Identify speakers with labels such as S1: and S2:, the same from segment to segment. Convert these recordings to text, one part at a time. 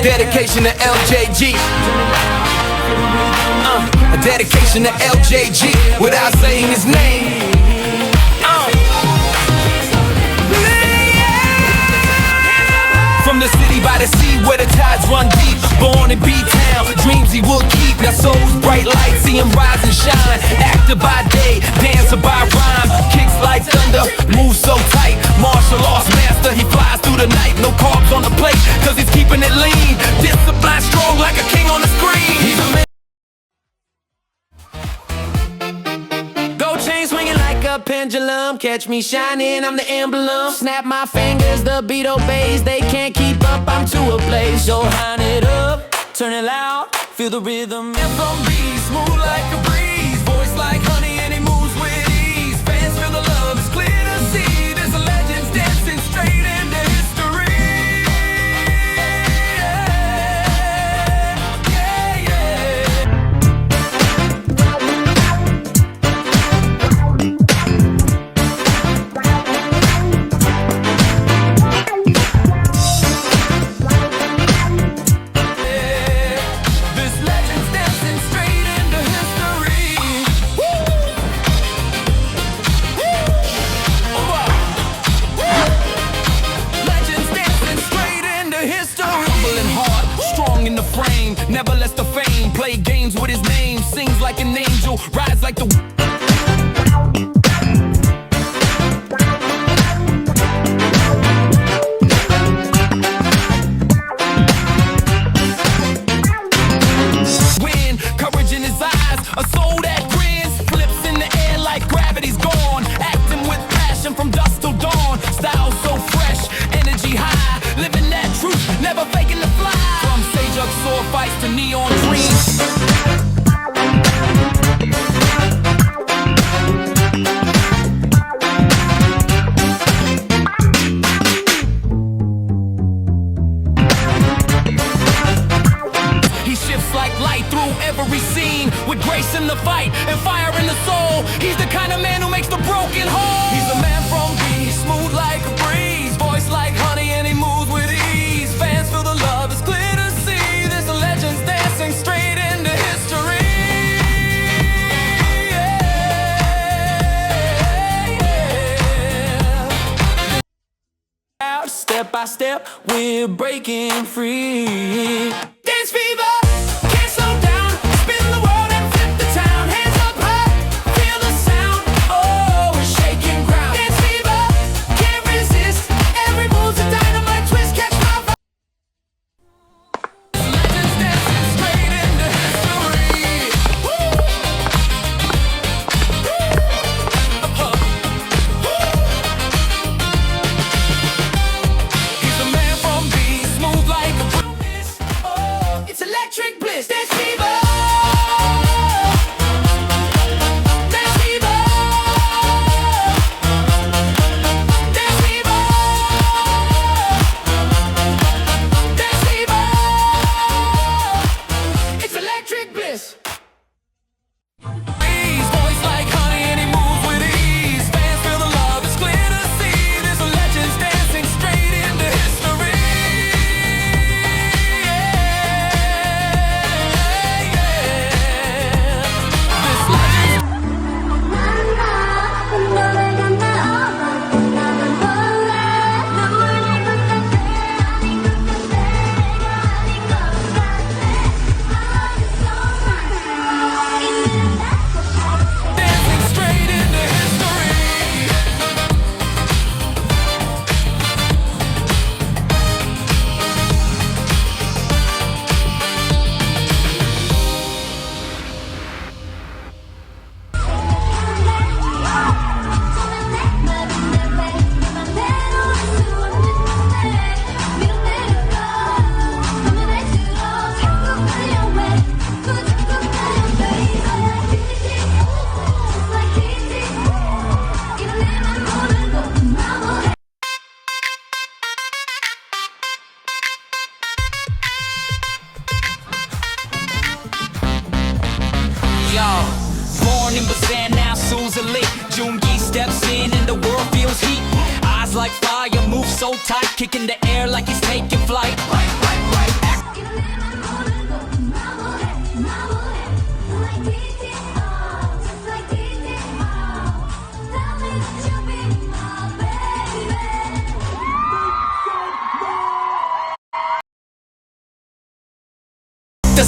S1: Dedication to LJG. A dedication to LJG without saying his name. From the city by the sea where the tides run deep. Born in B-Town, dreams he would keep. Now soul's bright light, see him rise and shine. Actor by day, dancer by rhyme. Kicks like thunder, moves so tight. Martial arts master, he flies through the night. No carbs on the plate, cause he's keeping it lean. Discipline strong like a king on the screen. He's a man. Gold chain swinging like a pendulum. Catch me shining, I'm the emblem. Snap my fingers, the beat obeys. They can't keep up, I'm too ablaze. So line it up, turn it loud, feel the rhythm. F.O.B. smooth like a breeze. Voice like honey and he moves with ease. Fans feel the love, it's clear to see. There's a legends dancing straight into history. Yeah, yeah. This legend's dancing straight into history. Woo! Legends dancing straight into history. Humble and hard, strong in the frame. Never lets the fame. Play games with his name. Sings like an angel, rides like the. Win, courage in his eyes, a soul that grins, flips in the air like gravity's gone. Acting with passion from dusk till dawn. Style so fresh, energy high, living that truth, never faking the fly. From sage up sword fights to neon dreams. He shifts like light through every scene, with grace in the fight and fire in the soul. He's the kind of man who makes the broken whole. He's a man from B, smooth like a breeze. Voice like honey and he moves with ease. Fans feel the love, it's clear to see. There's a legends dancing straight into history. Yeah. Out step by step, we're breaking free. Dance fever, can't slow down. Spin the world and flip the town. Hands up high, feel the sound. Oh, we're shaking ground. Dance fever, can't resist. Every move's a dynamite twist. Catch my vibe. Legends dancing straight into history. Woo! He's a man from B, smooth like a breeze. Oh, it's electric bliss. Dance fever. Dance fever. Dance fever. Dance fever. It's electric bliss. Voice like honey and he moves with ease. Fans feel the love, it's clear to see. There's a legends dancing straight into history. This legend. Dancing straight into history. Yo, born in Busan, now Seoul's elite. Joon Gi steps in and the world feels heat. Eyes like fire, move so tight, kicking the air like he's taking flight. Right.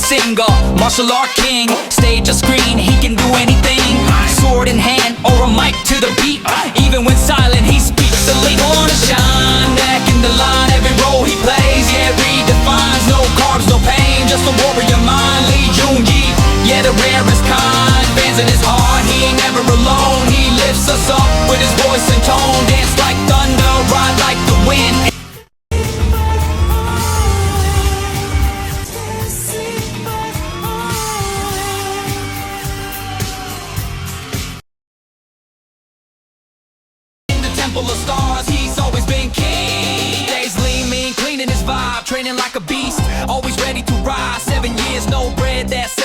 S2: singer, martial art king, stage or screen, he can do anything. Sword in hand or a mic to the beat, even when silent he speaks the lead. Wanna shine, neck in the line, every role he plays, yeah, redefines. No carbs, no pain, just a warrior mind. Lead Joon Gi, yeah, the rarest kind. Fans in his heart, he ain't never alone. He lifts us up with his voice and tone. Dance like thunder, ride like the wind. Temple of stars, he's always been king. Days lean, mean, cleaning his vibe, training like a beast, always ready to rise. 7 years, no bread, that's